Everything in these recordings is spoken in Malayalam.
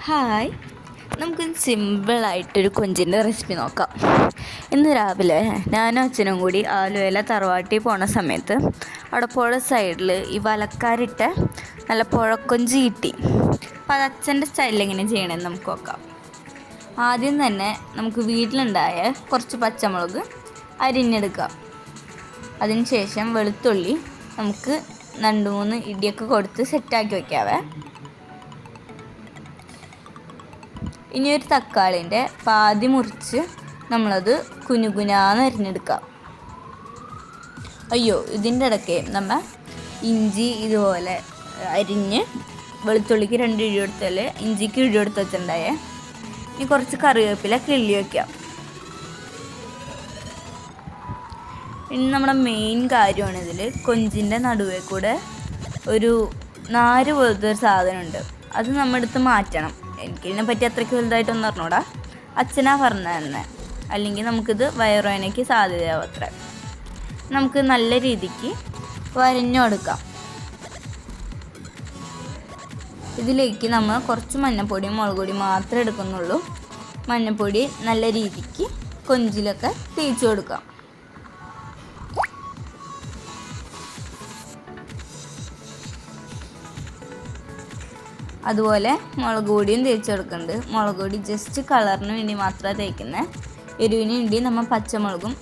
ഹായ്, നമുക്ക് സിമ്പിളായിട്ടൊരു കൊഞ്ചിൻ്റെ റെസിപ്പി നോക്കാം. ഇന്ന് രാവിലെ ഞാനും അച്ഛനും കൂടി ആലുവയിലെ തറവാട്ടിൽ പോണ സമയത്ത് അവിടെ പുഴ സൈഡിൽ ഈ വലക്കാരിട്ട നല്ല പുഴക്കൊഞ്ച് കിട്ടി. അപ്പോൾ അത് അച്ഛൻ്റെ സ്റ്റൈലിൽ എങ്ങനെ ചെയ്യണമെന്ന് നമുക്ക് നോക്കാം. ആദ്യം തന്നെ നമുക്ക് വീട്ടിലുണ്ടായ കുറച്ച് പച്ചമുളക് അരിഞ്ഞെടുക്കാം. അതിനുശേഷം വെളുത്തുള്ളി നമുക്ക് 2-3 ഇടിയൊക്കെ കൊടുത്ത് സെറ്റാക്കി വയ്ക്കാവേ. ഇനി ഒരു തക്കാളിൻ്റെ പാതി മുറിച്ച് നമ്മളത് കുനുകുനാന്ന് അരിഞ്ഞെടുക്കാം. ഇതിൻ്റെ ഇടയ്ക്ക് നമ്മൾ ഇഞ്ചി ഇതുപോലെ അരിഞ്ഞ് വെളുത്തുള്ളിക്ക് 2 ഇടി കൊടുത്താൽ ഇഞ്ചിക്ക് ഇടി കൊടുത്ത് വെച്ചിട്ടുണ്ടായേ. ഇനി കുറച്ച് കറിവേപ്പില കിള്ളി വയ്ക്കാം. ഇനി നമ്മുടെ മെയിൻ കാര്യമാണ് ഇതിൽ കൊഞ്ചിൻ്റെ നടുവേ കൂടെ ഒരു നാര് പോലത്തെ ഒരു സാധനമുണ്ട്. അത് നമ്മുടെ അടുത്ത് മാറ്റണം. എനിക്കിതിനെ പറ്റി അത്രയ്ക്ക് വലുതായിട്ടൊന്നും അറിഞ്ഞൂടാ. അച്ഛനാ പറഞ്ഞത് തന്നെ, അല്ലെങ്കിൽ നമുക്കിത് വയറുവേദനയ്ക്ക് സാധ്യതയാവും അത്ര. നമുക്ക് നല്ല രീതിക്ക് വരഞ്ഞു കൊടുക്കാം. ഇതിലേക്ക് നമ്മൾ കുറച്ച് മഞ്ഞൾപ്പൊടിയും മുളക് പൊടിയും മാത്രമേ എടുക്കുന്നുള്ളൂ. മഞ്ഞൾപ്പൊടി നല്ല രീതിക്ക് കൊഞ്ചിലൊക്കെ തേച്ച് കൊടുക്കാം. അതുപോലെ മുളക് പൊടിയും തേച്ച് കൊടുക്കുന്നുണ്ട്. മുളക് പൊടി ജസ്റ്റ് കളറിന് വേണ്ടി മാത്രമാണ് തേക്കുന്നത്. എരിവിന് വേണ്ടി നമ്മൾ പച്ചമുളകും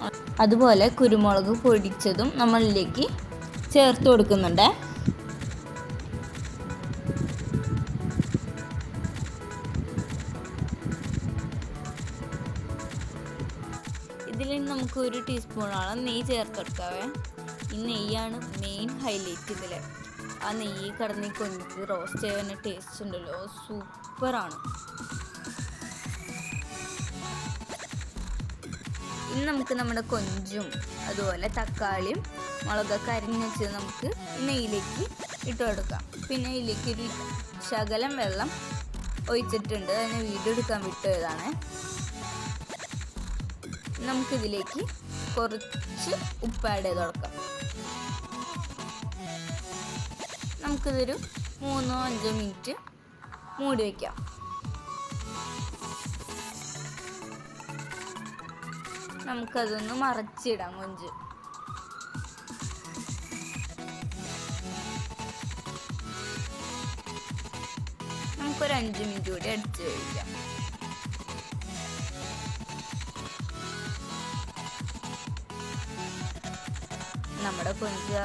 അതുപോലെ കുരുമുളക് പൊടിച്ചതും നമ്മളിലേക്ക് ചേർത്ത് കൊടുക്കുന്നുണ്ട്. ഇതിൽ നമുക്ക് 1 ടീസ്പൂണോളം നെയ്യ് ചേർത്ത് കൊടുക്കാവേ. ഈ നെയ്യാണ് മെയിൻ ഹൈലൈറ്റ് ഇതിൽ. ആ നെയ്യ് കിടന്ന് കൊഞ്ച് റോസ്റ്റ് ചെയ്യുന്ന ടേസ്റ്റ് ഉണ്ടല്ലോ, സൂപ്പറാണ്. ഇനി നമുക്ക് നമ്മുടെ കൊഞ്ചും അതുപോലെ തക്കാളിയും മുളകൊക്കെ അരിഞ്ഞ് വെച്ച് നമുക്ക് നെയ്യിലേക്ക് ഇട്ട് കൊടുക്കാം. പിന്നെ ഇതിലേക്ക് ഒരു ശകലം വെള്ളം ഒഴിച്ചിട്ടുണ്ട്. അതിന് വീഡിയോ എടുക്കാൻ വിട്ടുപോയതാണ്. നമുക്കിതിലേക്ക് കുറച്ച് ഉപ്പ് ആഡ് ചെയ്ത് കൊടുക്കാം. നമുക്കിതൊരു 3-5 മിനിറ്റ് മൂടി വയ്ക്കാം. നമുക്കതൊന്ന് മറച്ചിടാം. കൊഞ്ച് നമുക്കൊരു 5 മിനിറ്റ് കൂടി അടിച്ച് കഴിക്കാം. നമ്മുടെ കൊഞ്ച്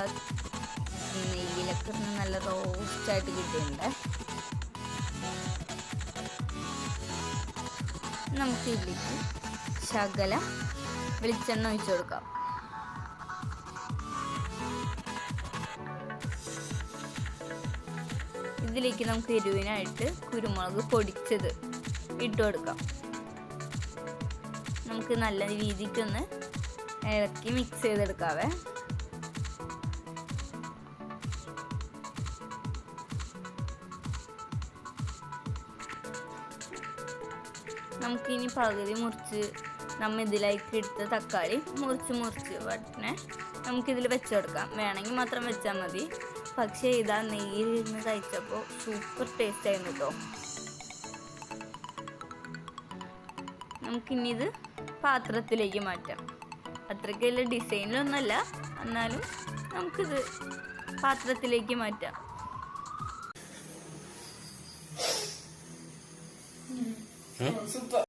നെയ്യിലൊക്കെ നല്ല റോസ്റ്റായിട്ട് കിട്ടിയിട്ടുണ്ട്. നമുക്ക് ഇതിലേക്ക് ശകലം വെളിച്ചെണ്ണ ഒഴിച്ചു കൊടുക്കാം. ഇതിലേക്ക് നമുക്ക് എരിവിനായിട്ട് കുരുമുളക് പൊടിച്ചത് ഇട്ട് കൊടുക്കാം. നമുക്ക് നല്ല രീതിക്കൊന്ന് ഇളക്കി മിക്സ് ചെയ്തെടുക്കാവേ. നമുക്കിനി പകുതി മുറിച്ച് നമ്മൾ ഇതിലേക്ക് എടുത്ത തക്കാളി മുറിച്ച് വട്ടനെ നമുക്കിതിൽ വെച്ച് കൊടുക്കാം. വേണമെങ്കിൽ മാത്രം വെച്ചാൽ മതി. പക്ഷേ ഇതാ നെയ്യിലിരുന്ന് കഴിച്ചപ്പോൾ സൂപ്പർ ടേസ്റ്റ് ആയിരുന്നു കേട്ടോ. നമുക്കിനി ഇത് പാത്രത്തിലേക്ക് മാറ്റാം. അത്രയ്ക്ക് വലിയ ഡിസൈനിലൊന്നുമല്ല, എന്നാലും നമുക്കിത് പാത്രത്തിലേക്ക് മാറ്റാം.